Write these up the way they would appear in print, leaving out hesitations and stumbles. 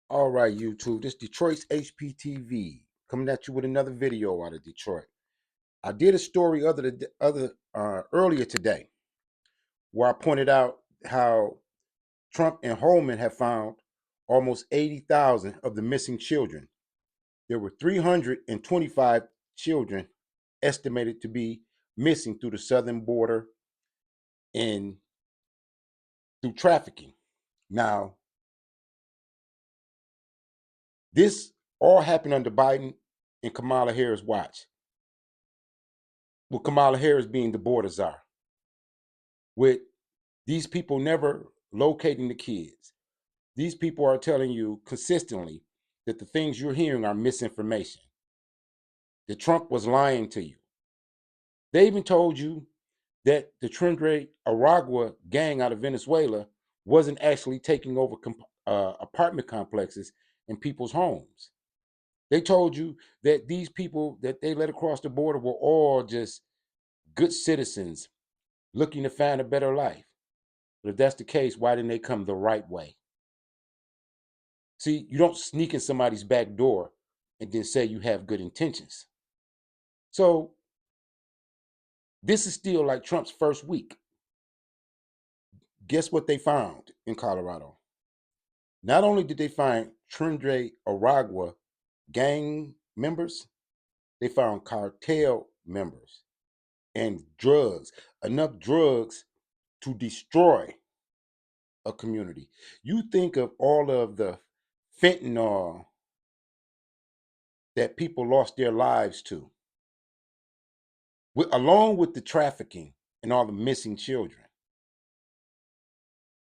All right, YouTube. This Detroit's HPTV coming at you with another video out of Detroit. I did a story earlier today where I pointed out how Trump and Holman have found almost 80,000 of the missing children. There were 325 children estimated to be missing through the southern border and through trafficking. Now, this all happened under Biden and Kamala Harris' watch, with Kamala Harris being the border czar, with these people never locating the kids. These people are telling you consistently that the things you're hearing are misinformation, that Trump was lying to you. They even told you that the Tren Aragua gang out of Venezuela wasn't actually taking over apartment complexes in people's homes. They told you that these people that they let across the border were all just good citizens looking to find a better life. But if that's the case, why didn't they come the right way? See, you don't sneak in somebody's back door and then say you have good intentions. So this is still like Trump's first week. Guess what they found in Colorado? Not only did they find Tren Aragua gang members, they found cartel members and drugs, enough drugs to destroy a community. You think of all of the fentanyl that people lost their lives to, along with the trafficking and all the missing children.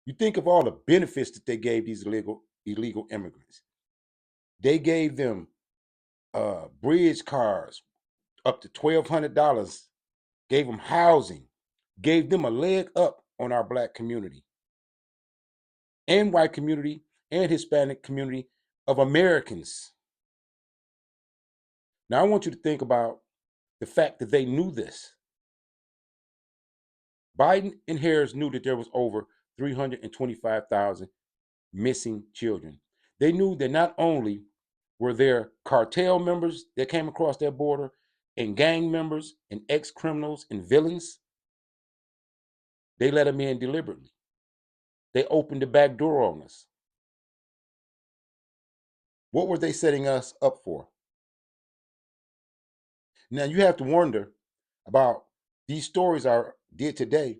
You think of all the benefits that they gave these illegal immigrants. They gave them bridge cars up to $1,200, gave them housing, gave them a leg up on our black community and white community and Hispanic community of Americans. Now I want you to think about the fact that they knew this. Biden and Harris knew that there was over 325,000 missing children. They knew that not only were there cartel members that came across their border and gang members and ex-criminals and villains, they let them in deliberately. They opened the back door on us. What were they setting us up for? Now you have to wonder about these stories I did today.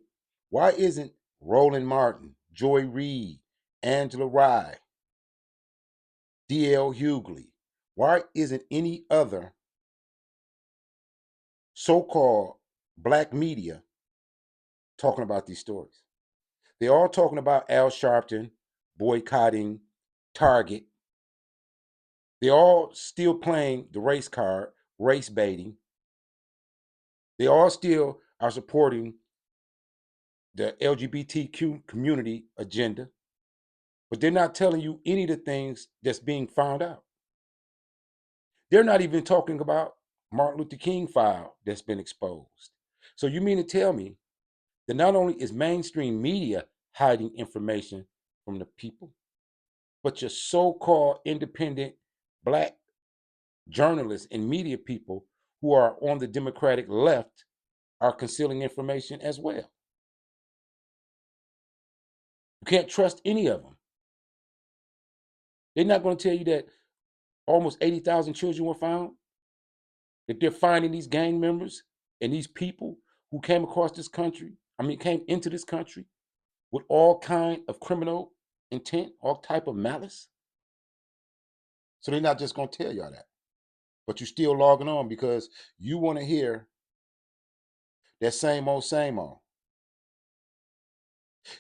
Why isn't Roland Martin, Joy Reid, Angela Rye, D.L. Hughley, why isn't any other so-called black media talking about these stories? They're all talking about Al Sharpton boycotting Target. They're all still playing the race card, race baiting. They all still are supporting the LGBTQ community agenda, but they're not telling you any of the things that's being found out. They're not even talking about Martin Luther King file that's been exposed. So you mean to tell me that not only is mainstream media hiding information from the people, but your so-called independent black journalists and media people who are on the Democratic left are concealing information as well? You can't trust any of them. They're not going to tell you that almost 80,000 children were found, that they're finding these gang members and these people who came across this country, came into this country with all kind of criminal intent, all type of malice. So they're not just going to tell y'all that, but you're still logging on because you want to hear that same old, same old.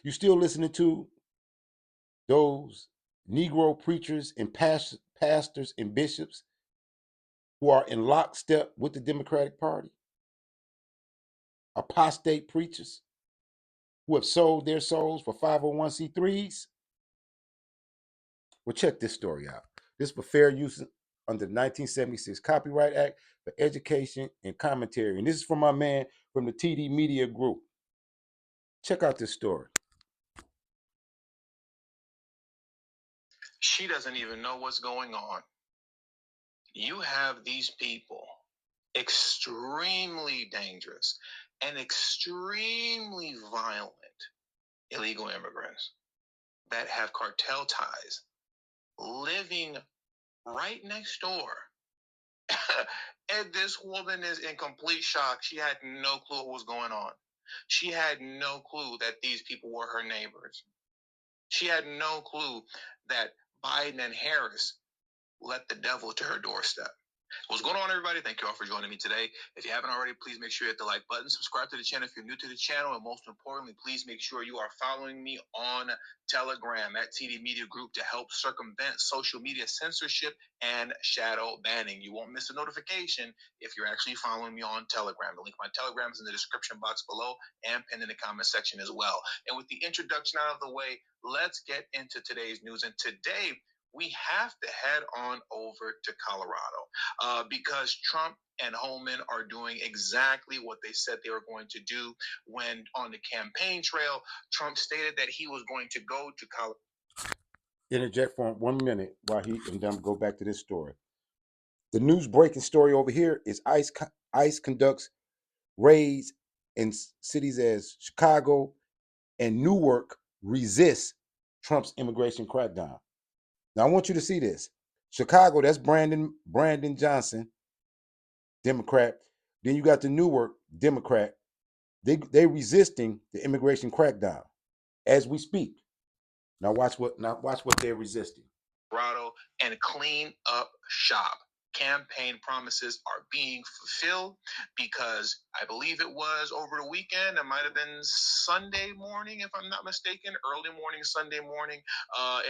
You're still listening to those Negro preachers and pastors and bishops who are in lockstep with the Democratic Party, apostate preachers who have sold their souls for 501c3s. Well, check this story out. This is for fair use under the 1976 Copyright Act for education and commentary. And this is from my man from the TD Media Group. Check out this story. She doesn't even know what's going on. You have these people, extremely dangerous and extremely violent illegal immigrants that have cartel ties, living right next door. And this woman is in complete shock. She had no clue what was going on. She had no clue that these people were her neighbors. She had no clue that Biden and Harris let the devil to her doorstep. What's going on, everybody? Thank you all for joining me today. If you haven't already, please make sure you hit the like button, subscribe to the channel if you're new to the channel, and most importantly, please make sure you are following me on Telegram at TD Media Group to help circumvent social media censorship and shadow banning. You won't miss a notification if you're actually following me on Telegram. The link to my Telegram is in the description box below and pinned in the comment section as well. And with the introduction out of the way, let's get into today's news. And today, we have to head on over to Colorado because Trump and Holman are doing exactly what they said they were going to do when on the campaign trail, Trump stated that he was going to go to Colorado. Interject for 1 minute while and then go back to this story. The news breaking story over here is ICE conducts raids in cities as Chicago and Newark resist Trump's immigration crackdown. Now I want you to see this. Chicago, that's Brandon Johnson, Democrat. Then you got the Newark Democrat. They resisting the immigration crackdown as we speak. Now watch what they're resisting. Colorado and clean up shop. Campaign promises are being fulfilled because I believe it was over the weekend. It might have been Sunday morning, if I'm not mistaken, early morning, Sunday morning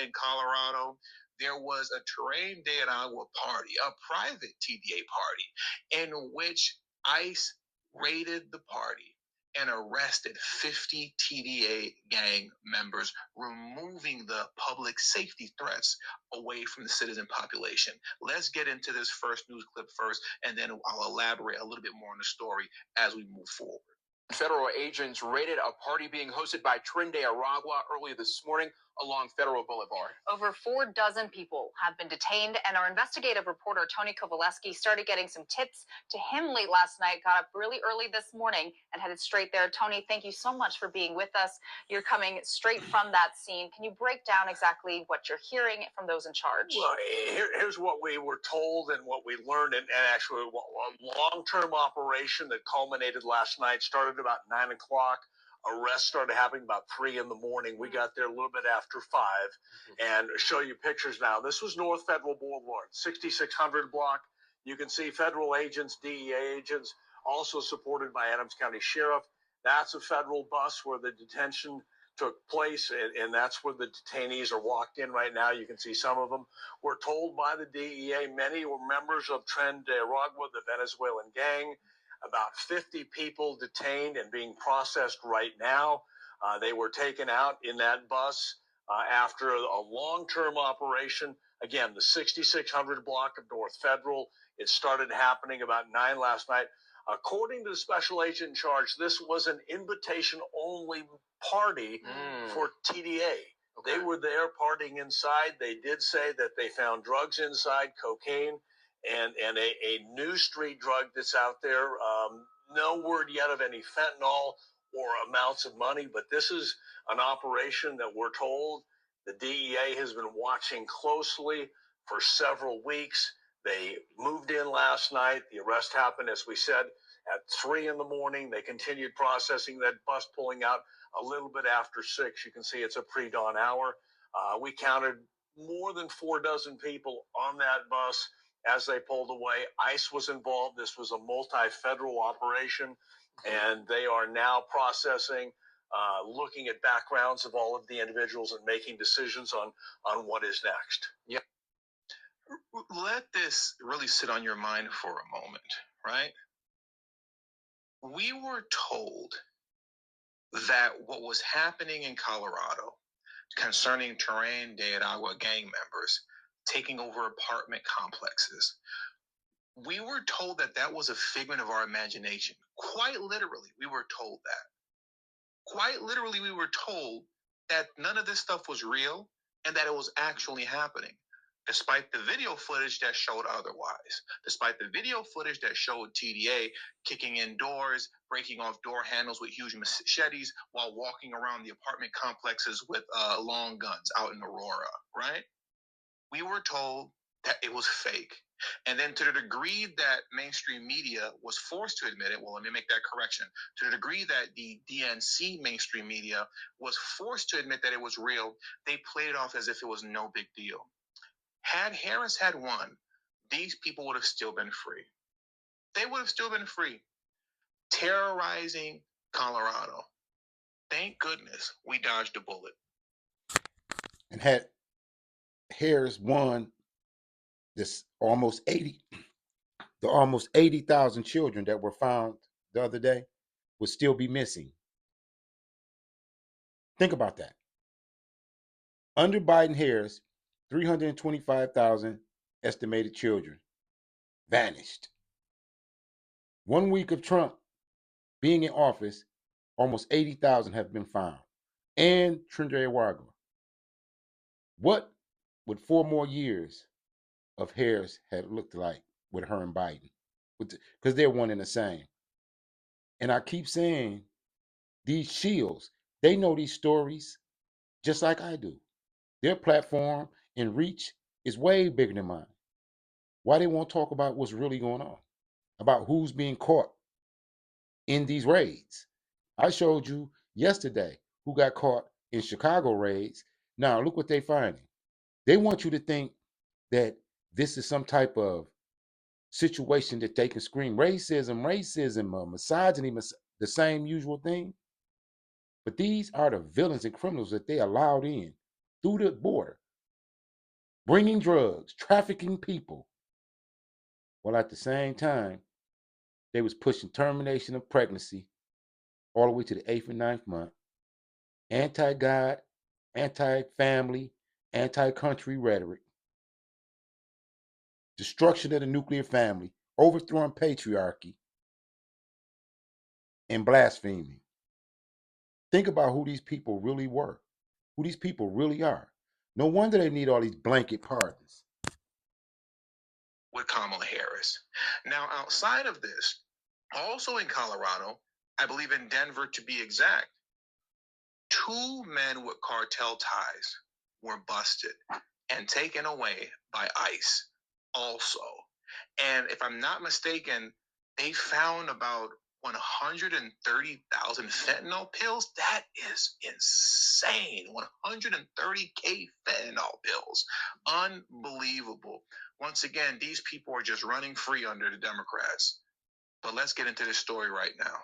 in Colorado. There was a Tren de agua party, a private TDA party, in which ICE raided the party and arrested 50 TDA gang members, removing the public safety threats away from the citizen population. Let's get into this first news clip first, and then I'll elaborate a little bit more on the story as we move forward. Federal agents raided a party being hosted by Tren de Aragua early this morning along Federal Boulevard. Over 4 dozen people have been detained, and our investigative reporter Tony Kovaleski started getting some tips to him late last night, got up really early this morning and headed straight there. Tony, thank you so much for being with us. You're coming straight from that scene. Can you break down exactly what you're hearing from those in charge? Well, here's what we were told and what we learned, and actually a long-term operation that culminated last night, started about 9 o'clock. Arrests started happening about 3 in the morning. We got there a little bit after 5, and show you pictures now. This was North Federal Boulevard, 6600 block. You can see federal agents, DEA agents, also supported by Adams County Sheriff. That's a federal bus where the detention took place, and that's where the detainees are walked in right now. You can see some of them. We're told by the DEA many were members of Tren de Aragua, the Venezuelan gang. About 50 people detained and being processed right now. They were taken out in that bus after a long-term operation. Again, the 6600 block of North Federal. It started happening about 9 last night. According to the special agent in charge, this was an invitation-only party for TDA. Okay. They were there partying inside. They did say that they found drugs inside, cocaine, and a new street drug that's out there. No word yet of any fentanyl or amounts of money, but this is an operation that we're told the DEA has been watching closely for several weeks. They moved in last night. The arrest happened, as we said, at 3 in the morning. They continued processing that bus, pulling out a little bit after 6. You can see it's a pre-dawn hour. We counted more than 4 dozen people on that bus as they pulled away. ICE was involved. This was a multi-federal operation, and they are now processing, looking at backgrounds of all of the individuals and making decisions on what is next. Yep. Let this really sit on your mind for a moment, right? We were told that what was happening in Colorado concerning Tren de Aragua gang members taking over apartment complexes, we were told that that was a figment of our imagination. Quite literally, we were told that. Quite literally, we were told that none of this stuff was real, and that it was actually happening, despite the video footage that showed otherwise, despite the video footage that showed TDA kicking in doors, breaking off door handles with huge machetes while walking around the apartment complexes with long guns out in Aurora, right? We were told that it was fake. And then to the degree that mainstream media was forced to admit it, well, let me make that correction. To the degree that the DNC mainstream media was forced to admit that it was real, they played it off as if it was no big deal. Had Harris had won, these people would have still been free. They would have still been free, terrorizing Colorado. Thank goodness we dodged a bullet. And had Harris won, this almost 80,000 children that were found the other day would still be missing. Think about that. Under Biden Harris, 325,000 estimated children vanished. 1 week of Trump being in office, almost 80,000 have been found. And Tren agua. What would 4 more years of Harris have looked like with her and Biden? Because they're one and the same. And I keep saying, these shields, they know these stories just like I do. Their platform and reach is way bigger than mine. Why they won't talk about what's really going on, about who's being caught in these raids? I showed you yesterday who got caught in Chicago raids. Now look what they're finding. They want you to think that this is some type of situation that they can scream racism, misogyny, the same usual thing. But these are the villains and criminals that they allowed in through the border, bringing drugs, trafficking people, while at the same time, they was pushing termination of pregnancy all the way to the 8th and 9th month, anti-God, anti-family, anti-country rhetoric, destruction of the nuclear family, overthrowing patriarchy, and blaspheming. Think about who these people really were, who these people really are. No wonder they need all these blanket pardons. With Kamala Harris. Now, outside of this, also in Colorado, I believe in Denver to be exact, 2 men with cartel ties were busted and taken away by ICE also. And if I'm not mistaken, they found about 130,000 fentanyl pills. That is insane. 130K fentanyl pills. Unbelievable. Once again, these people are just running free under the Democrats. But let's get into this story right now.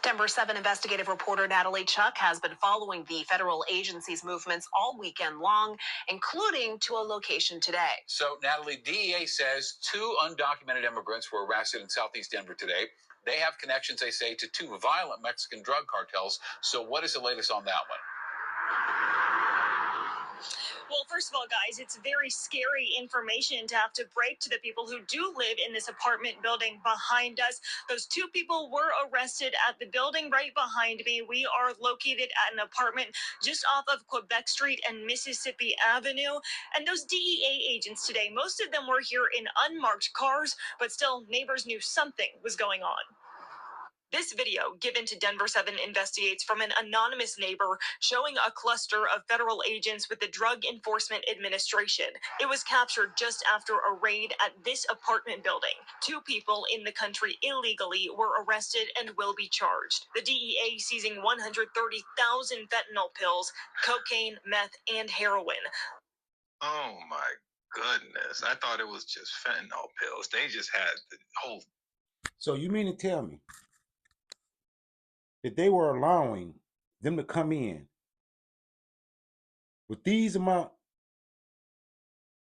Denver 7 investigative reporter Natalie Chuck has been following the federal agency's movements all weekend long, including to a location today. So, Natalie, DEA says 2 undocumented immigrants were arrested in southeast Denver today. They have connections, they say, to 2 violent Mexican drug cartels. So what is the latest on that one? Well, first of all, guys, it's very scary information to have to break to the people who do live in this apartment building behind us. Those 2 people were arrested at the building right behind me. We are located at an apartment just off of Quebec Street and Mississippi Avenue. And those DEA agents today, most of them were here in unmarked cars, but still neighbors knew something was going on. This video, given to Denver 7 Investigates from an anonymous neighbor, showing a cluster of federal agents with the Drug Enforcement Administration. It was captured just after a raid at this apartment building. 2 people in the country illegally were arrested and will be charged. The DEA seizing 130,000 fentanyl pills, cocaine, meth, and heroin. Oh my goodness. I thought it was just fentanyl pills. They just had the whole. So you mean to tell me that they were allowing them to come in with these amount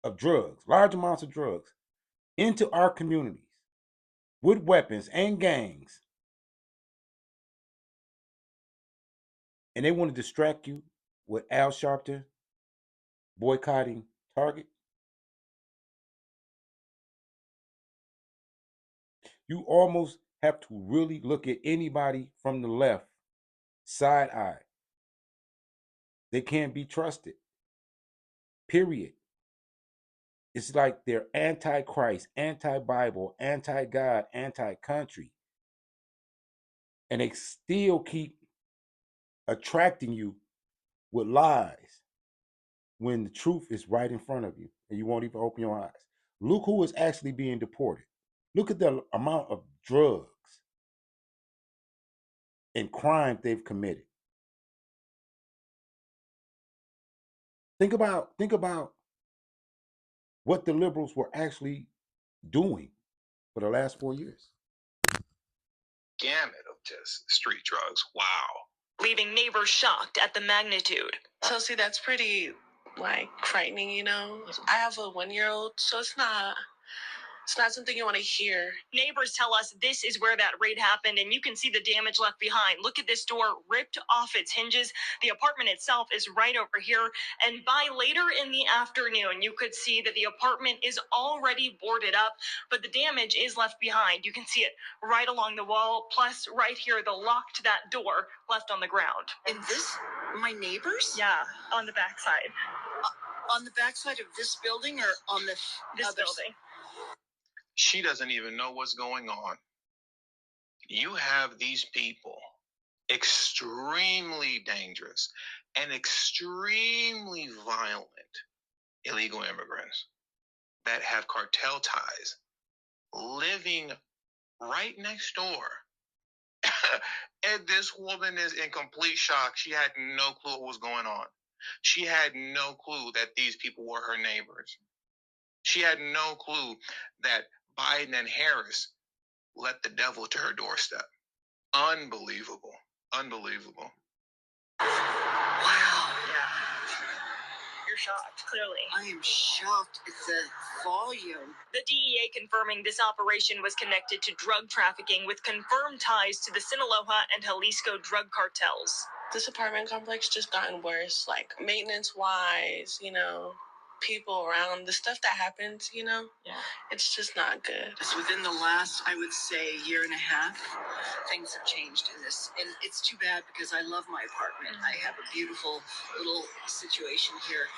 of drugs, large amounts of drugs, into our communities with weapons and gangs, and they want to distract you with Al Sharpton boycotting Target? You almost have to really look at anybody from the left side eye. They can't be trusted. period. It's like they're anti-Christ, anti-Bible, anti-God, anti-country. And they still keep attracting you with lies when the truth is right in front of you and you won't even open your eyes. Look who is actually being deported. Look at the amount of drugs and crime they've committed. Think about what the liberals were actually doing for the last 4 years. Gamut of just street drugs. Wow. Leaving neighbors shocked at the magnitude. So see, that's pretty like frightening, you know. I have a 1-year-old, so it's not something you want to hear. Neighbors tell us this is where that raid happened, and you can see the damage left behind. Look at this door ripped off its hinges. The apartment itself is right over here, and by later in the afternoon, you could see that the apartment is already boarded up, but the damage is left behind. You can see it right along the wall, plus right here, the lock to that door left on the ground. And this, my neighbors? Yeah, on the backside. On the backside of this building or on the This building. She doesn't even know what's going on. You have these people, extremely dangerous and extremely violent illegal immigrants that have cartel ties, living right next door. And this woman is in complete shock. She had no clue what was going on. She had no clue that these people were her neighbors. She had no clue that Biden and Harris let the devil to her doorstep. Unbelievable. Unbelievable. Wow. Yeah. You're shocked, clearly. I am shocked at the volume. The DEA confirming this operation was connected to drug trafficking with confirmed ties to the Sinaloa and Jalisco drug cartels. This apartment complex just gotten worse, like maintenance-wise, you know, people around, the stuff that happens, you know, it's just not good. It's within the last, I would say, year and a half, things have changed in this. And it's too bad because I love my apartment. I have a beautiful little situation here.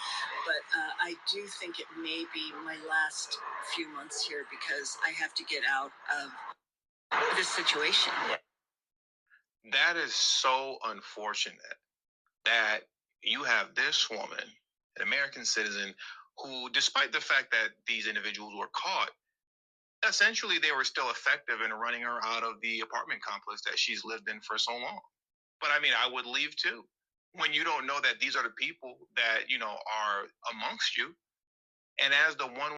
But I do think it may be my last few months here because I have to get out of this situation. That is so unfortunate that you have this woman, an American citizen, who, despite the fact that these individuals were caught, essentially they were still effective in running her out of the apartment complex that she's lived in for so long. But I mean, I would leave too. When you don't know that these are the people that, you know, are amongst you. And as the one